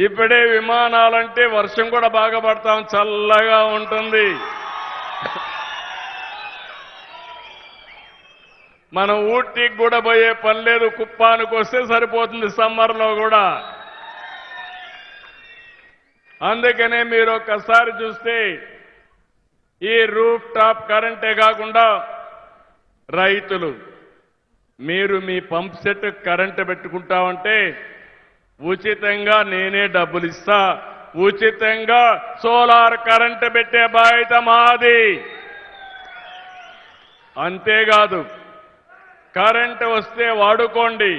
ఇప్పుడే విమానాలంటే వర్షం కూడా బాగా పడతాం, చల్లగా ఉంటుంది. మనం ఊటీకి కూడా పోయే పని లేదు, కుప్పానికి వస్తే సరిపోతుంది సమ్మర్లో కూడా. అందుకనే మీరు ఒక్కసారి చూస్తే ఈ రూఫ్ టాప్ కరెంటే కాకుండా రైతులు మీరు మీ పంప్ సెట్ కరెంటు పెట్టుకుంటామంటే ఉచితంగా నేనే డబ్బులు ఇస్తా, ఉచితంగా సోలార్ కరెంటు పెట్టే బాధ్యత మాది. అంతేకాదు కరెంటు వస్తే వాడుకోండి,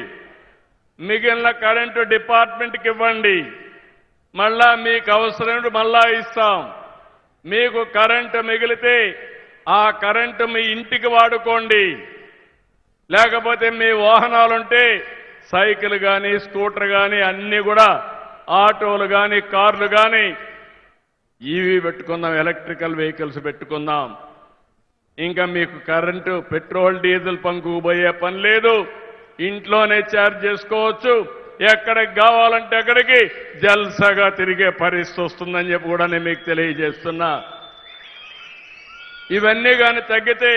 మిగిలిన కరెంటు డిపార్ట్మెంట్కి ఇవ్వండి, మళ్ళా మీకు అవసరం మళ్ళా ఇస్తాం. మీకు కరెంటు మిగిలితే ఆ కరెంటు మీ ఇంటికి వాడుకోండి, లేకపోతే మీ వాహనాలుంటే సైకిల్ కానీ స్కూటర్ కానీ అన్నీ కూడా ఆటోలు కానీ కార్లు కానీ ఈవీ పెట్టుకుందాం, ఎలక్ట్రికల్ వెహికల్స్ పెట్టుకుందాం. ఇంకా మీకు కరెంటు పెట్రోల్ డీజిల్ పంపుకు పోయే పని లేదు, ఇంట్లోనే ఛార్జ్ చేసుకోవచ్చు, ఎక్కడికి కావాలంటే అక్కడికి జల్సగా తిరిగే పరిస్థితి వస్తుందని చెప్పి కూడా నేను మీకు తెలియజేస్తున్నా. ఇవన్నీ కానీ తగ్గితే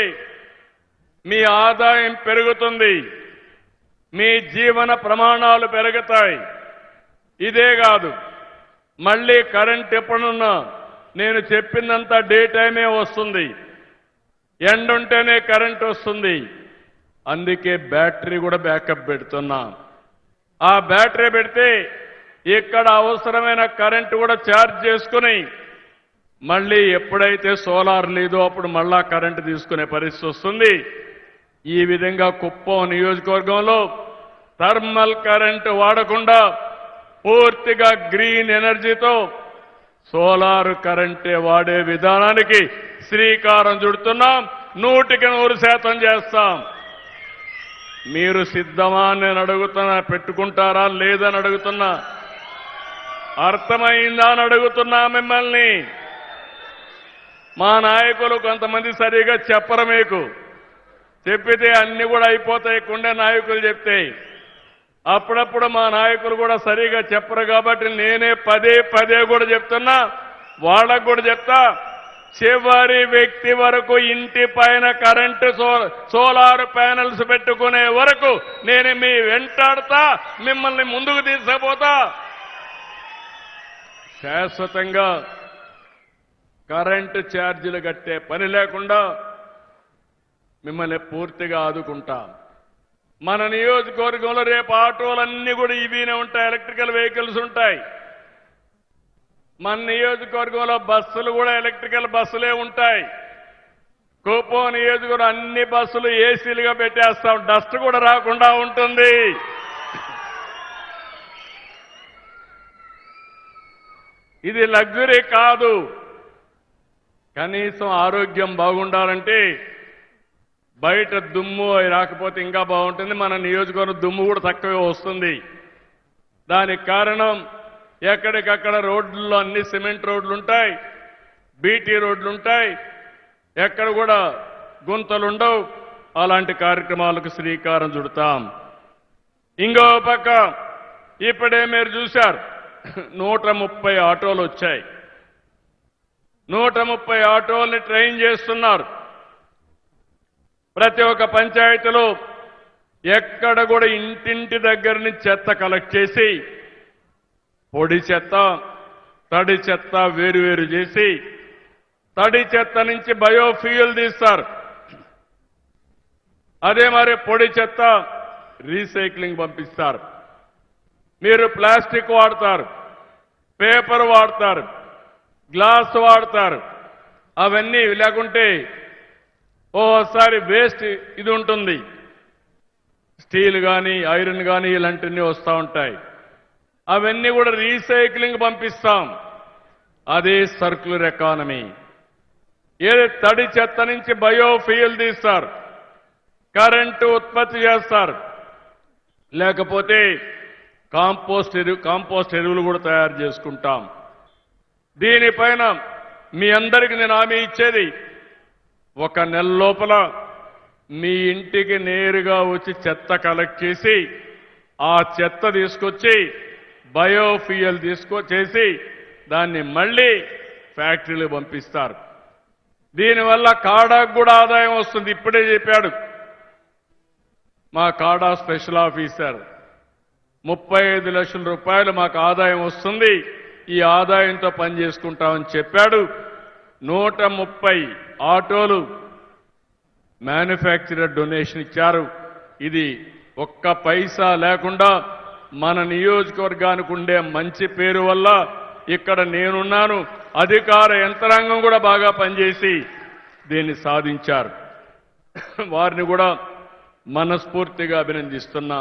మీ ఆదాయం పెరుగుతుంది, మీ జీవన ప్రమాణాలు పెరుగుతాయి. ఇదే కాదు, మళ్ళీ కరెంట్ ఎప్పుడున్నా నేను చెప్పిందంతా డే టైమే వస్తుంది, ఎండుంటేనే కరెంట్ వస్తుంది. అందుకే బ్యాటరీ కూడా బ్యాకప్ పెడుతున్నా. ఆ బ్యాటరీ పెడితే ఇక్కడ అవసరమైన కరెంటు కూడా ఛార్జ్ చేసుకుని మళ్ళీ ఎప్పుడైతే సోలార్ లేదో అప్పుడు మళ్ళా కరెంటు తీసుకునే పరిస్థితి వస్తుంది. ఈ విధంగా కుప్పం నియోజకవర్గంలో థర్మల్ కరెంటు వాడకుండా పూర్తిగా గ్రీన్ ఎనర్జీతో సోలార్ కరెంటే వాడే విధానానికి శ్రీకారం చుడుతున్నాం. 100% చేస్తాం. మీరు సిద్ధమా నేను అడుగుతున్నా, పెట్టుకుంటారా లేదని అడుగుతున్నా, అర్థమైందా అని అడుగుతున్నా మిమ్మల్ని. మా నాయకులు కొంతమంది సరిగా చెప్పరు, మీకు చెప్పితే అన్ని కూడా అయిపోతాయి, కుండే నాయకులు చెప్తే. అప్పుడప్పుడు మా నాయకులు కూడా సరిగా చెప్పరు కాబట్టి నేనే పదే కూడా చెప్తున్నా, వాళ్ళకు కూడా చెప్తా. చివరి వ్యక్తి వరకు ఇంటి పైన కరెంటు సోలార్ ప్యానెల్స్ పెట్టుకునే వరకు నేను మీ వెంటాడుతా, మిమ్మల్ని ముందుకు తీసుకుపోతా. శాశ్వతంగా కరెంటు ఛార్జీలు కట్టే పని లేకుండా మిమ్మల్ని పూర్తిగా ఆదుకుంటాం. మన నియోజకవర్గంలో రేపు ఆటోలన్నీ కూడా ఈవీనే ఉంటాయి, ఎలక్ట్రికల్ వెహికల్స్ ఉంటాయి. మన నియోజకవర్గంలో బస్సులు కూడా ఎలక్ట్రికల్ బస్సులే ఉంటాయి. కుప్పం నియోజకవర్గం అన్ని బస్సులు ఏసీలుగా పెట్టేస్తాం, డస్ట్ కూడా రాకుండా ఉంటుంది. ఇది లగ్జరీ కాదు. కనీసం ఆరోగ్యం బాగుండాలంటే బయట దుమ్ము రాకపోతే ఇంకా బాగుంటుంది. మన నియోజకవర్గం దుమ్ము కూడా తక్కువే వస్తుంది. దానికి కారణం ఎక్కడికక్కడ రోడ్లలో అన్ని సిమెంట్ రోడ్లు ఉంటాయి, బీటీ రోడ్లు ఉంటాయి, ఎక్కడ కూడా గుంతలుండవు. అలాంటి కార్యక్రమాలకు శ్రీకారం చుడతాం. ఇంకో పక్క ఇప్పుడే మీరు చూశారు 130 ఆటోలు వచ్చాయి. 130 ఆటోల్ని ట్రైన్ చేస్తున్నారు. ప్రతి ఒక్క పంచాయతీలో ఎక్కడ కూడా ఇంటింటి దగ్గర నుంచి చెత్త కలెక్ట్ చేసి పొడి చెత్త, తడి చెత్త వేరువేరు చేసి తడి చెత్త నుంచి బయోఫ్యూయల్ తీస్తారు. అదే మరి పొడి చెత్త రీసైక్లింగ్ పంపిస్తారు. మీరు ప్లాస్టిక్ వాడతారు, పేపర్ వాడతారు, గ్లాస్ వాడతారు, అవన్నీ లేకుంటే ఓసారి వేస్ట్ ఇది ఉంటుంది, స్టీల్ కానీ ఐరన్ కానీ ఇలాంటివన్నీ వస్తూ ఉంటాయి. అవన్నీ కూడా రీసైక్లింగ్ పంపిస్తాం. అదే సర్క్యులర్ ఎకానమీ. ఏది తడి చెత్త నుంచి బయోఫ్యూయల్ తీస్తారు, కరెంటు ఉత్పత్తి చేస్తారు, లేకపోతే కాంపోస్ట్ ఎరువులు కూడా తయారు చేసుకుంటాం. దీనిపైన మీ అందరికీ నేను హామీ ఇచ్చేది, 1 నెల లోపల మీ ఇంటికి నేరుగా వచ్చి చెత్త కలెక్ట్ చేసి ఆ చెత్త తీసుకొచ్చి బయోఫ్యూయల్ తీసుకొచ్చేసి దాన్ని మళ్ళీ ఫ్యాక్టరీలు పంపిస్తారు. దీనివల్ల కాడాకు కూడా ఆదాయం వస్తుంది. ఇప్పుడే చెప్పాడు మా కాడా స్పెషల్ ఆఫీసర్, 35 లక్షల రూపాయలు మాకు ఆదాయం వస్తుంది, ఈ ఆదాయంతో పని చేసుకుంటామని చెప్పాడు. 130 ఆటోలు మ్యానుఫ్యాక్చరర్ డొనేషన్ ఇచ్చారు. ఇది ఒక్క పైసా లేకుండా మన నియోజకవర్గానికి ఉండే మంచి పేరు వల్ల ఇక్కడ నేనున్నాను, అధికార యంత్రాంగం కూడా బాగా పనిచేసి దీన్ని సాధించారు. వారిని కూడా మనస్ఫూర్తిగా అభినందిస్తున్నా.